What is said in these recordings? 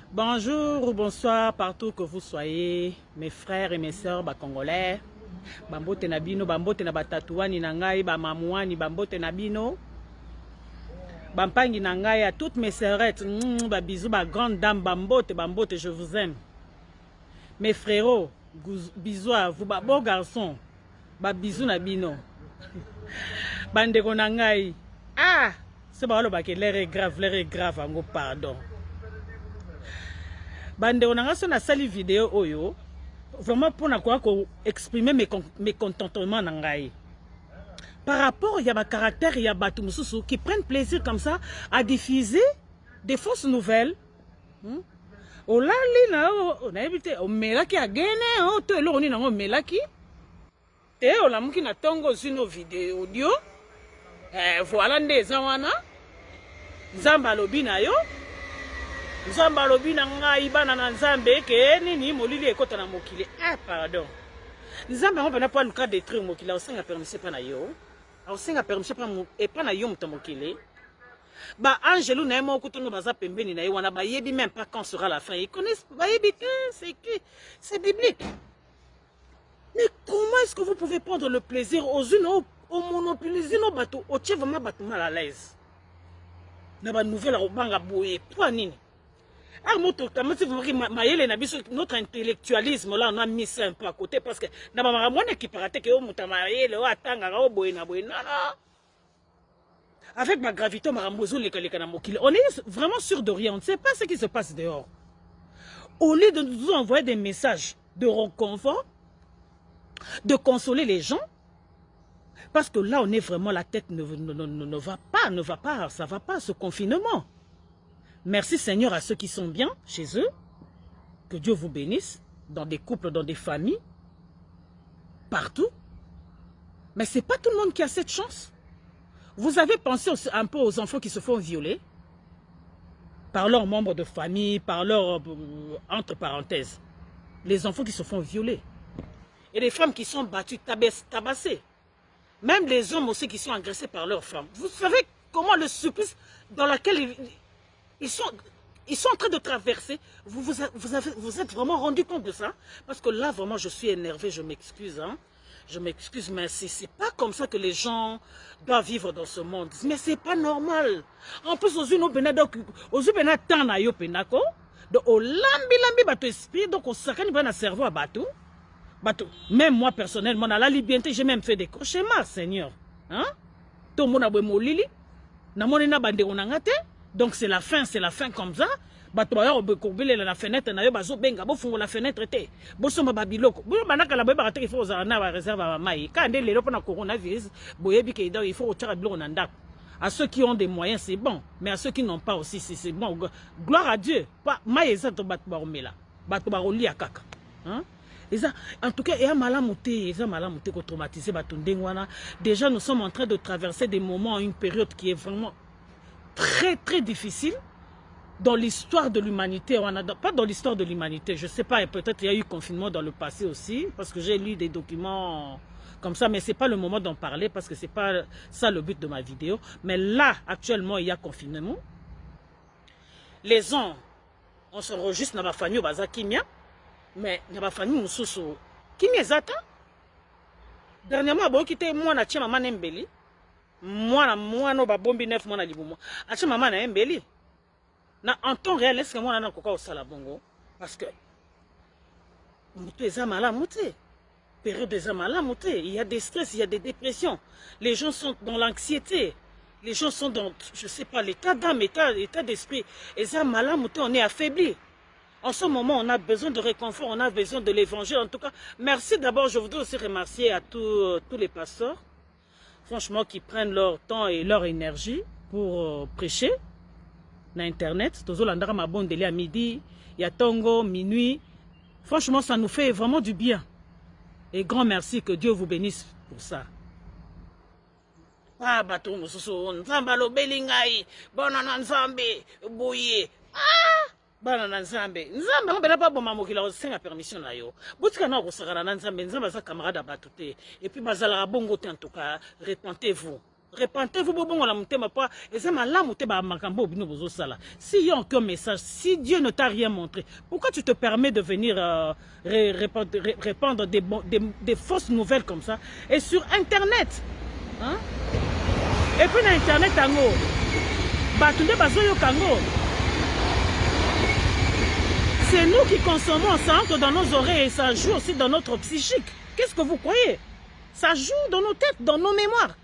Bonjour ou bonsoir partout que vous soyez, mes frères et mes sœurs congolais. Bambote nabino, bambote na batatouani na ngai, bamamouani, bambote nabino. Bampangi na ngai à toutes mes sœurettes, bisous, grande dame, bambote, bambote, je vous aime. Mes frérots, bisous à vous, beaux garçons, bisous nabino. Bandeko na ngai. Ah, c'est bon, l'air est grave, ango pardon. Bande on a reçu une vidéo oyo vraiment pour exprimer mes contentements nangai. Par rapport il y a un caractère, il y a batu mususu qui prennent plaisir comme ça à diffuser des fausses nouvelles. Ola lina on a évité o melaki agene o to elo ni nango melaki te ola muki na tongo zino vidéo audio voilà ndeza wana nzamba lobi na yo Nzamba lobi na ngai bana na nzambe ke nini molili ekota na mokili. Ah pardon. Nzambe on pena pas le cas détruire mokili au senga permission pa na yo. Au senga permission pa mo et pas na yo muta mokili. Ba Angelou na mo kutunga baza pembeni na yo wana ba yebi même pas quand sera la fin. Ils connaissent ba yebi que c'est biblique. Mais comment est-ce que vous pouvez prendre le plaisir aux unes au monopoliser nos bateaux au tchè vraiment bateau mal à l'aise. Na ba nouvelle au banga boye toi nini. Notre intellectualisme là on a mis ça un peu à côté parce que avec ma gravité on est vraiment sûr de rien, on ne sait pas ce qui se passe dehors. Au lieu de nous envoyer des messages de réconfort, de consoler les gens, parce que là on est vraiment, la tête ne va pas, ça va pas ce confinement. Merci Seigneur à ceux qui sont bien chez eux. Que Dieu vous bénisse. Dans des couples, dans des familles. Partout. Mais ce n'est pas tout le monde qui a cette chance. Vous avez pensé aussi un peu aux enfants qui se font violer. Par leurs membres de famille, par leurs... entre parenthèses. Les enfants qui se font violer. Et les femmes qui sont battues, tabassées. Même les hommes aussi qui sont agressés par leurs femmes. Vous savez comment le supplice dans lequel ils sont en train de traverser. Vous êtes vraiment rendu compte de ça? Parce que là, vraiment, je suis énervé, je m'excuse. Hein? Je m'excuse, mais c'est pas comme ça que les gens doivent vivre dans ce monde. Mais c'est pas normal. En plus, aux cerveau à bateau. Même moi, personnellement, dans la liberté, j'ai même fait des cauchemars, Seigneur. Hein? Tout le monde a molili. Donc c'est la fin comme ça. La fenêtre na yo bazo benga bo fungo la fenêtre té. Bo soma babiloko. Bo banaka la boyeba te il faut za na réserve à mai. Quand ndé lelo pona coronavirus, boyebi ke il faut tchara biloko na ndako. À ceux qui ont des moyens c'est bon, mais à ceux qui n'ont pas aussi c'est bon. Gloire à Dieu. Pas mai ezatu bat ba romela. Bat ba roli akaka. Hein? En tout cas, il y a malamuté ko traumatiser batundengwana. Déjà nous sommes en train de traverser des moments, une période qui est vraiment très difficile dans l'histoire de l'humanité. Pas dans l'histoire de l'humanité, je sais pas, peut-être il y a eu confinement dans le passé aussi, parce que j'ai lu des documents comme ça, mais c'est pas le moment d'en parler, parce que c'est pas ça le but de ma vidéo. Mais là, actuellement, il y a confinement. Les gens, on se registre dans la famille, mais dans la famille, on se kimia zata. Dernièrement, bon, qui moi, na tia maman Mbeli. Moi no ba bombi 9 mois na libumo. Acha maman na Mbeli. Na en temps réel est-ce que moi na koka osala bongo parce que mutu eza malamu te. Période eza malamu te, il y a des stress, il y a des dépressions. Les gens sont dans l'anxiété. Les gens sont dans je sais pas l'état d'âme, état d'esprit. Eza malamu te, on est affaibli. En ce moment, on a besoin de réconfort, on a besoin de l'évangile. En tout cas, merci d'abord, je voudrais aussi remercier à tous les pasteurs. Franchement, qui prennent leur temps et leur énergie pour prêcher sur Internet. Tozolandara mabondeli à midi, il y a Tongo, minuit. Franchement, ça nous fait vraiment du bien. Et grand merci, que Dieu vous bénisse pour ça. Ah, bato mususu, nzamba lo belingai, bonana nzambe, boye. Ah! Bana na nzambe nzambe on bela pas bon mamokila o senga permission na yo botika na ko sakana na nzambe nzambe sa camarade bato te et puis bazala bongo te en tout cas repentez-vous Repentez-vous, si il y a aucun message, si Dieu ne t'a rien montré, pourquoi tu te permets de venir répandre des fausses nouvelles comme ça? Et sur Internet, hein? Et puis dans Internet, c'est nous qui consommons, ça entre dans nos oreilles et ça joue aussi dans notre psychique. Qu'est-ce que vous croyez? Ça joue dans nos têtes, dans nos mémoires.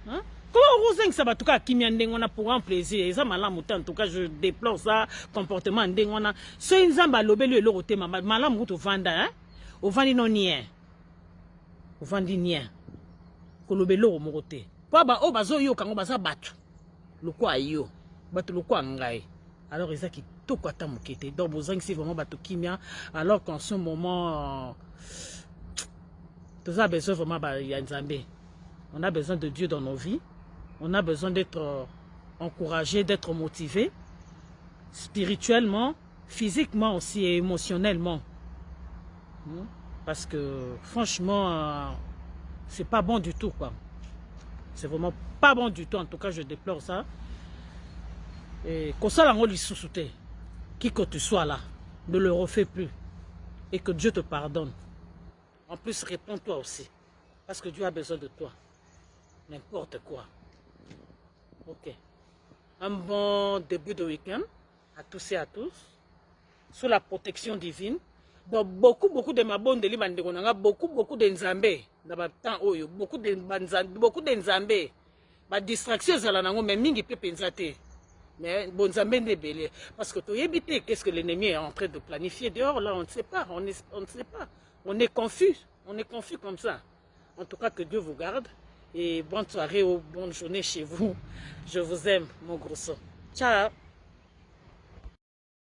Hein? Comment vous ça va tout cas qui m'y pour un plaisir? Et ça m'a en tout cas je déplore ça comportement ndengona. Ce nzamba lobelu le roté malam mutu vanda hein? Au vandi non nien. Au vandi nien. Ko lobelo mo roté. Pa ba o bazo yo kango baza batu. Lokwa yo. Batu lokwa ngai. Alors ils a qui tout quoi ta mokete. Donc bozang si vraiment batu kimia alors qu'en ce moment tout ça a besoin vraiment ya nzambe. On a besoin de Dieu dans nos vies. On a besoin d'être encouragé, d'être motivé, spirituellement, physiquement aussi et émotionnellement. Parce que franchement, c'est pas bon du tout, quoi. C'est vraiment pas bon du tout. En tout cas, je déplore ça. Et que ça, qui que tu sois là, ne le refais plus. Et que Dieu te pardonne. En plus, réponds-toi aussi. Parce que Dieu a besoin de toi. N'importe quoi. Ok. Un bon début de week-end à tous et à tous. Sous la protection divine. Donc, beaucoup de ma bonne de l'Imandegonanga, beaucoup de Nzambé. Beaucoup de Nzambé. Ma distraction, c'est la nango, mais mingi peut penser. Mais bon Nzambé n'est belé. Parce que tu évité, qu'est-ce que l'ennemi est en train de planifier dehors, là, on ne sait pas. On ne sait pas. On est confus. On est confus comme ça. En tout cas, que Dieu vous garde. Et bonne soirée ou bonne journée chez vous. Je vous aime, mon gros son. Ciao.